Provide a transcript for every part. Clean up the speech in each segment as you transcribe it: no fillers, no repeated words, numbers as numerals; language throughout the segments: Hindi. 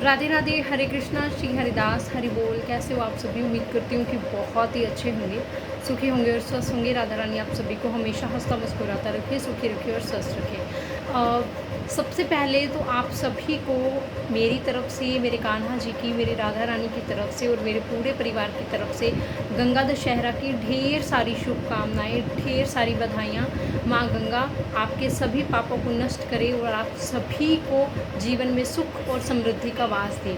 राधे राधे, हरे कृष्णा, श्री हरिदास, हरि बोल। कैसे हो आप सभी? उम्मीद करती हूँ कि बहुत ही अच्छे होंगे, सुखी होंगे और स्वस्थ होंगे। राधा रानी आप सभी को हमेशा हंसता मुस्कुराता रखे, सुखी रखे और स्वस्थ रखे। सबसे पहले तो आप सभी को मेरी तरफ से, मेरे कान्हा जी की, मेरी राधा रानी की तरफ से और मेरे पूरे परिवार की तरफ से गंगा दशहरा की ढेर सारी शुभकामनाएं, ढेर सारी बधाइयाँ। माँ गंगा आपके सभी पापों को नष्ट करे और आप सभी को जीवन में सुख और समृद्धि का वास दे।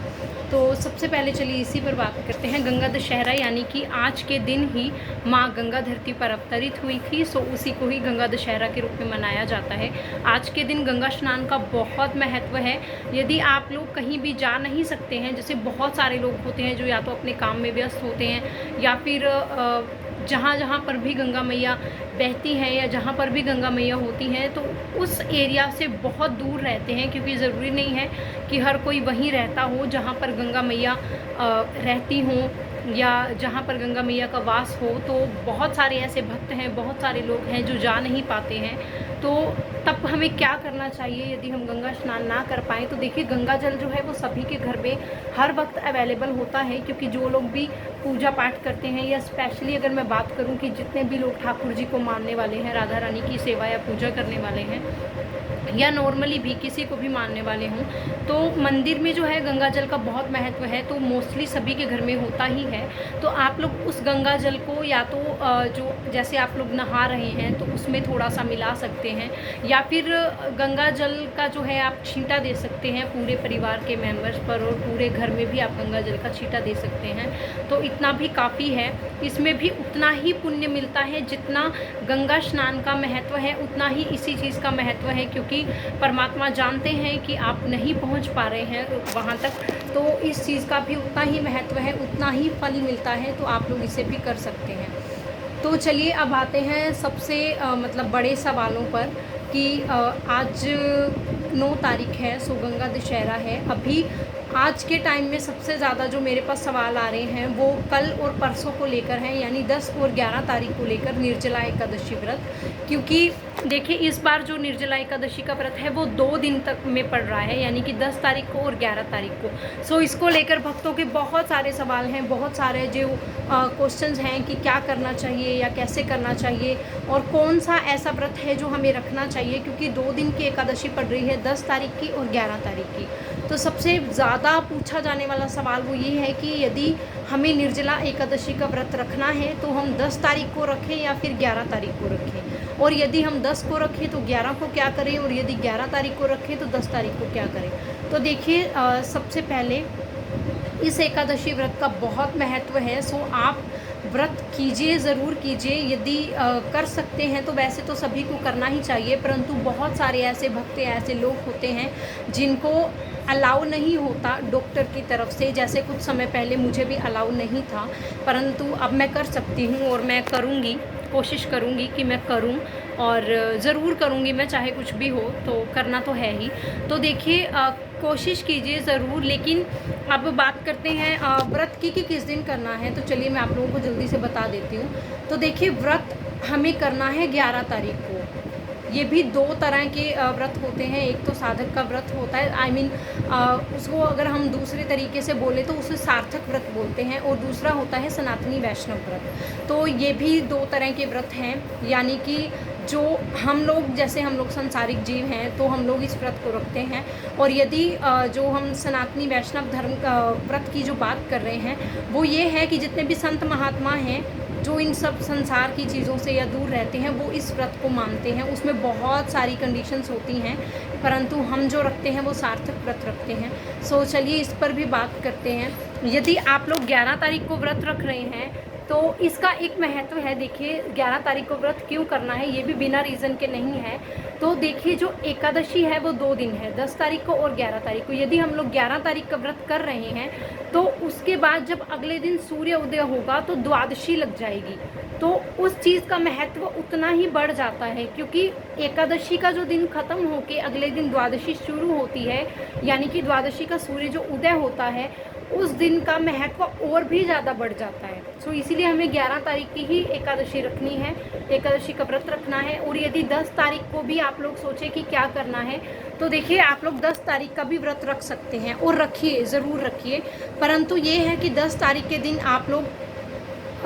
तो सबसे पहले चलिए इसी पर बात करते हैं। गंगा दशहरा यानी कि आज के दिन ही माँ गंगा धरती पर अवतरित हुई थी, सो उसी को ही गंगा दशहरा के रूप में मनाया जाता है। आज के दिन गंगा स्नान का बहुत महत्व है। यदि आप लोग कहीं भी जा नहीं सकते हैं, जैसे बहुत सारे लोग होते हैं जो या तो अपने काम में व्यस्त होते हैं या फिर जहाँ जहाँ पर भी गंगा मैया बहती हैं या जहाँ पर भी गंगा मैया होती हैं तो उस एरिया से बहुत दूर रहते हैं, क्योंकि ज़रूरी नहीं है कि हर कोई वहीं रहता हो जहाँ पर गंगा मैया रहती हों या जहाँ पर गंगा मैया का वास हो। तो बहुत सारे ऐसे भक्त हैं, बहुत सारे लोग हैं जो जा नहीं पाते हैं। तो तब हमें क्या करना चाहिए यदि हम गंगा स्नान ना कर पाएँ? तो देखिए, गंगा जल जो है वो सभी के घर में हर वक्त अवेलेबल होता है, क्योंकि जो लोग भी पूजा पाठ करते हैं या स्पेशली अगर मैं बात करूं कि जितने भी लोग ठाकुर जी को मानने वाले हैं, राधा रानी की सेवा या पूजा करने वाले हैं या नॉर्मली भी किसी को भी मानने वाले हों, तो मंदिर में जो है गंगा जल का बहुत महत्व है। तो मोस्टली सभी के घर में होता ही है। तो आप लोग उस गंगा जल को या तो जो जैसे आप लोग नहा रहे हैं तो उसमें थोड़ा सा मिला सकते हैं, या फिर गंगा जल का जो है आप छींटा दे सकते हैं पूरे परिवार के मेंबर्स पर, और पूरे घर में भी आप गंगा जल का छींटा दे सकते हैं। तो इतना भी काफ़ी है। इसमें भी उतना ही पुण्य मिलता है जितना गंगा स्नान का महत्व है, उतना ही इसी चीज़ का महत्व है, क्योंकि परमात्मा जानते हैं कि आप नहीं पहुंच पा रहे हैं वहां तक। तो इस चीज़ का भी उतना ही महत्व है, उतना ही फल मिलता है। तो आप लोग इसे भी कर सकते हैं। तो चलिए अब आते हैं सबसे मतलब बड़े सवालों पर कि आज 9 तारीख है, सो गंगा दशहरा है। अभी आज के टाइम में सबसे ज़्यादा जो मेरे पास सवाल आ रहे हैं वो कल और परसों को लेकर हैं, यानी 10 और 11 तारीख को लेकर निर्जला एकादशी व्रत। क्योंकि देखिए, इस बार जो निर्जला एकादशी का व्रत है वो 2 दिन तक में पड़ रहा है, यानी कि 10 तारीख को और 11 तारीख को। सो इसको लेकर भक्तों के बहुत सारे सवाल हैं, बहुत सारे जो क्वेश्चंस हैं कि क्या करना चाहिए या कैसे करना चाहिए और कौन सा ऐसा व्रत है जो हमें रखना चाहिए, क्योंकि 2 दिन की एकादशी पड़ रही है, 10 तारीख की और 11 तारीख की। तो सबसे ज़्यादा पूछा जाने वाला सवाल वो ये है कि यदि हमें निर्जला एकादशी का व्रत रखना है तो हम 10 तारीख को रखें या फिर 11 तारीख को रखें, और यदि हम 10 को रखें तो 11 को क्या करें, और यदि 11 तारीख को रखें तो 10 तारीख को क्या करें। तो देखिए, सबसे पहले इस एकादशी व्रत का बहुत महत्व है। सो आप व्रत कीजिए, ज़रूर कीजिए। यदि कर सकते हैं तो वैसे तो सभी को करना ही चाहिए, परंतु बहुत सारे ऐसे भक्त, ऐसे लोग होते हैं जिनको अलाउ नहीं होता डॉक्टर की तरफ से। जैसे कुछ समय पहले मुझे भी अलाउ नहीं था, परंतु अब मैं कर सकती हूँ और मैं करूँगी, कोशिश करूँगी कि मैं करूँ, और ज़रूर करूँगी मैं, चाहे कुछ भी हो तो करना तो है ही। तो देखिए, कोशिश कीजिए ज़रूर। लेकिन अब बात करते हैं व्रत की कि किस दिन करना है। तो चलिए मैं आप लोगों को जल्दी से बता देती हूँ। तो देखिए, व्रत हमें करना है 11 तारीख को। ये भी 2 तरह के व्रत होते हैं। एक तो साधक का व्रत होता है, उसको अगर हम दूसरे तरीके से बोले तो उसे सार्थक व्रत बोलते हैं, और दूसरा होता है सनातनी वैष्णव व्रत। तो ये भी 2 तरह के व्रत हैं, यानी कि जो हम लोग, जैसे हम लोग संसारिक जीव हैं तो हम लोग इस व्रत को रखते हैं, और यदि जो हम सनातनी वैष्णव धर्म व्रत की जो बात कर रहे हैं वो ये है कि जितने भी संत महात्मा हैं जो इन सब संसार की चीज़ों से या दूर रहते हैं वो इस व्रत को मानते हैं। उसमें बहुत सारी कंडीशंस होती हैं, परंतु हम जो रखते हैं वो सार्थक व्रत रखते हैं। सो चलिए इस पर भी बात करते हैं। यदि आप लोग 11 तारीख को व्रत रख रहे हैं तो इसका एक महत्व है। देखिए, 11 तारीख को व्रत क्यों करना है, ये भी बिना रीज़न के नहीं है। तो देखिए, जो एकादशी है वो 2 दिन है, 10 तारीख को और 11 तारीख को। यदि हम लोग 11 तारीख का व्रत कर रहे हैं तो उसके बाद जब अगले दिन सूर्य उदय होगा तो द्वादशी लग जाएगी। तो उस चीज़ का महत्व उतना ही बढ़ जाता है, क्योंकि एकादशी का जो दिन ख़त्म होके अगले दिन द्वादशी शुरू होती है, यानी कि द्वादशी का सूर्य जो उदय होता है, उस दिन का महत्व और भी ज़्यादा बढ़ जाता है। सो इसीलिए हमें 11 तारीख की ही एकादशी रखनी है, एकादशी का व्रत रखना है। और यदि 10 तारीख को भी आप लोग सोचें कि क्या करना है, तो देखिए आप लोग 10 तारीख का भी व्रत रख सकते हैं और रखिए, ज़रूर रखिए। परंतु ये है कि 10 तारीख के दिन आप लोग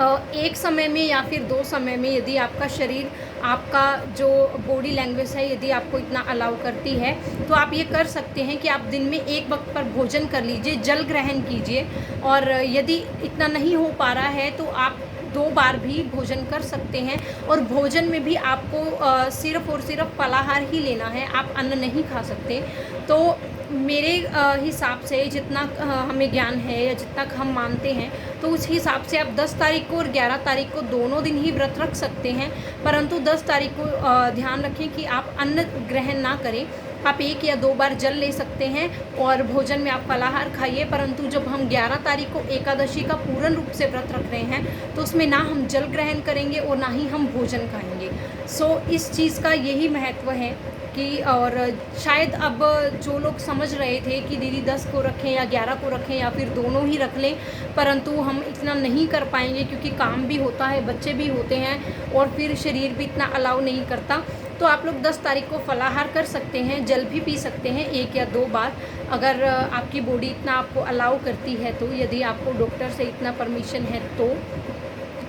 एक समय में या फिर 2 समय में, यदि आपका शरीर, आपका जो बॉडी लैंग्वेज है, यदि आपको इतना अलाउ करती है, तो आप ये कर सकते हैं कि आप दिन में एक वक्त पर भोजन कर लीजिए, जल ग्रहण कीजिए। और यदि इतना नहीं हो पा रहा है तो आप 2 बार भी भोजन कर सकते हैं। और भोजन में भी आपको सिर्फ़ और सिर्फ फलाहार ही लेना है, आप अन्न नहीं खा सकते। तो मेरे हिसाब से जितना हमें ज्ञान है या जितना हम मानते हैं, तो उस हिसाब से आप 10 तारीख को और 11 तारीख को दोनों दिन ही व्रत रख सकते हैं। परंतु 10 तारीख को ध्यान रखें कि आप अन्न ग्रहण ना करें। आप 1 या 2 बार जल ले सकते हैं और भोजन में आप फलाहार खाइए। परंतु जब हम 11 तारीख को एकादशी का पूर्ण रूप से व्रत रख रहे हैं, तो उसमें ना हम जल ग्रहण करेंगे और ना ही हम भोजन खाएंगे। सो इस चीज़ का यही महत्व है कि, और शायद अब जो लोग समझ रहे थे कि दीदी 10 को रखें या 11 को रखें या फिर दोनों ही रख लें, परंतु हम इतना नहीं कर पाएंगे क्योंकि काम भी होता है, बच्चे भी होते हैं और फिर शरीर भी इतना अलाउ नहीं करता। तो आप लोग 10 तारीख को फलाहार कर सकते हैं, जल भी पी सकते हैं 1 या 2 बार, अगर आपकी बॉडी इतना आपको अलाउ करती है तो, यदि आपको डॉक्टर से इतना परमिशन है तो।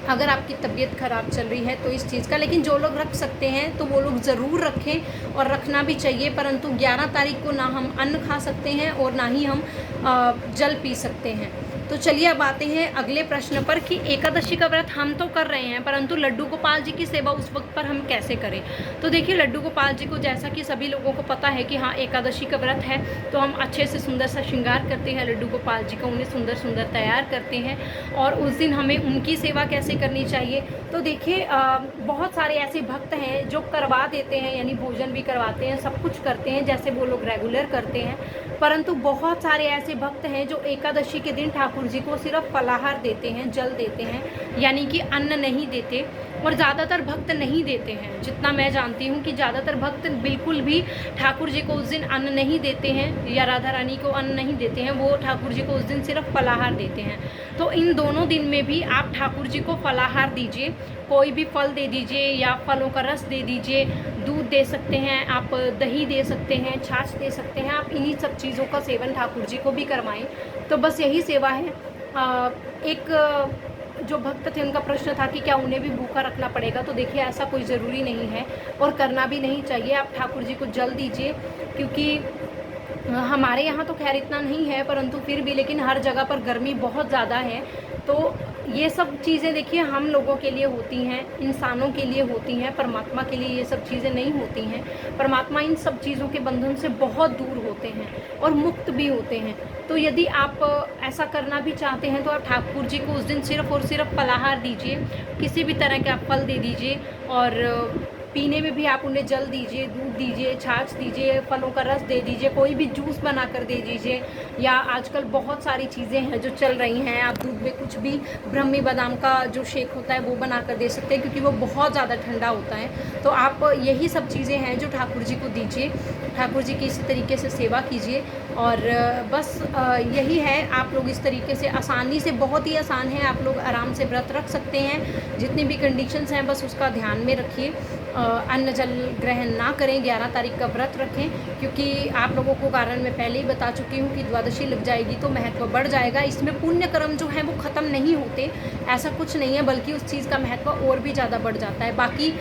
अगर आपकी तबीयत ख़राब चल रही है तो इस चीज़ का, लेकिन जो लोग रख सकते हैं तो वो लोग ज़रूर रखें और रखना भी चाहिए। परंतु 11 तारीख को ना हम अन्न खा सकते हैं और ना ही हम जल पी सकते हैं। तो चलिए अब आते हैं अगले प्रश्न पर कि एकादशी का व्रत हम तो कर रहे हैं, परंतु लड्डू गोपाल जी की सेवा उस वक्त पर हम कैसे करें। तो देखिए लड्डू गोपाल जी को, जैसा कि सभी लोगों को पता है कि हाँ एकादशी का व्रत है, तो हम अच्छे से सुंदर सा श्रृंगार करते हैं लड्डू गोपाल जी का, उन्हें सुंदर सुंदर तैयार करते हैं। और उस दिन हमें उनकी सेवा कैसे करनी चाहिए, तो देखिए बहुत सारे ऐसे भक्त हैं जो करवा देते हैं, यानी भोजन भी करवाते हैं, सब कुछ करते हैं जैसे वो लोग रेगुलर करते हैं। परंतु बहुत सारे ऐसे भक्त हैं जो एकादशी के दिन ठाकुर जी को सिर्फ फलाहार देते हैं, जल देते हैं, यानी कि अन्न नहीं देते। और ज़्यादातर भक्त नहीं देते हैं, जितना मैं जानती हूँ कि ज़्यादातर भक्त बिल्कुल भी ठाकुर जी को उस दिन अन्न नहीं देते हैं या राधा रानी को अन्न नहीं देते हैं, वो ठाकुर जी को उस दिन सिर्फ फलाहार देते हैं। तो इन दोनों दिन में भी आप ठाकुर जी को फलाहार दीजिए, कोई भी फल दे दीजिए या फलों का रस दे दीजिए, दूध दे सकते हैं आप, दही दे सकते हैं, छाछ दे सकते हैं आप, इन्हीं सब चीज़ों का सेवन ठाकुर जी को भी करवाएं। तो बस यही सेवा है। एक जो भक्त थे उनका प्रश्न था कि क्या उन्हें भी भूखा रखना पड़ेगा, तो देखिए ऐसा कोई ज़रूरी नहीं है और करना भी नहीं चाहिए। आप ठाकुर जी को जल दीजिए, क्योंकि हमारे यहाँ तो खैर इतना नहीं है, परंतु फिर भी, लेकिन हर जगह पर गर्मी बहुत ज़्यादा है। तो ये सब चीज़ें देखिए हम लोगों के लिए होती हैं, इंसानों के लिए होती हैं, परमात्मा के लिए ये सब चीज़ें नहीं होती हैं। परमात्मा इन सब चीज़ों के बंधन से बहुत दूर होते हैं और मुक्त भी होते हैं। तो यदि आप ऐसा करना भी चाहते हैं तो आप ठाकुर जी को उस दिन सिर्फ़ और सिर्फ फलाहार दीजिए, किसी भी तरह के आप फल दे दीजिए, और पीने में भी आप उन्हें जल दीजिए, दूध दीजिए, छाछ दीजिए, फलों का रस दे दीजिए, कोई भी जूस बनाकर दे दीजिए। या आजकल बहुत सारी चीज़ें हैं जो चल रही हैं, आप दूध में कुछ भी ब्रह्मी बादाम का जो शेक होता है वो बनाकर दे सकते हैं, क्योंकि वो बहुत ज़्यादा ठंडा होता है। तो आप यही सब चीज़ें हैं जो ठाकुर जी को दीजिए, ठाकुर जी की इसी तरीके से सेवा कीजिए। और बस यही है, आप लोग इस तरीके से आसानी से, बहुत ही आसान है, आप लोग आराम से व्रत रख सकते हैं। जितनी भी कंडीशंस हैं बस उसका ध्यान में रखिए। अन्न जल ग्रहण ना करें, 11 तारीख का व्रत रखें, क्योंकि आप लोगों को कारण मैं पहले ही बता चुकी हूँ कि द्वादशी लग जाएगी तो महत्व बढ़ जाएगा। इसमें पुण्य कर्म जो हैं वो ख़त्म नहीं होते, ऐसा कुछ नहीं है, बल्कि उस चीज़ का महत्व और भी ज़्यादा बढ़ जाता है। बाकी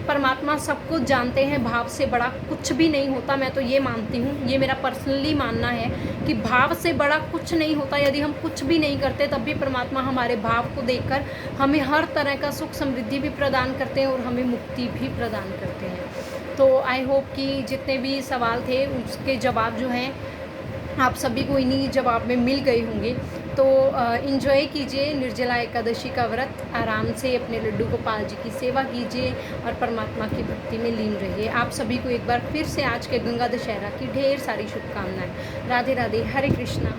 परमात्मा सब कुछ जानते हैं, भाव से बड़ा कुछ भी नहीं होता, मैं तो ये मानती हूँ, ये मेरा पर्सनली मानना है कि भाव से बड़ा कुछ नहीं होता। यदि हम कुछ भी नहीं करते तब भी परमात्मा हमारे भाव को देखकर हमें हर तरह का सुख समृद्धि भी प्रदान करते हैं और हमें मुक्ति भी प्रदान करते हैं। तो आई होप कि जितने भी सवाल थे उसके जवाब जो हैं आप सभी को इन्हीं जवाब में मिल गए होंगे। तो इन्जॉय कीजिए निर्जला एकादशी का व्रत, आराम से अपने लड्डू गोपाल जी की सेवा कीजिए और परमात्मा की भक्ति में लीन रहिए। आप सभी को एक बार फिर से आज के गंगा दशहरा की ढेर सारी शुभकामनाएं। राधे राधे, हरे कृष्णा।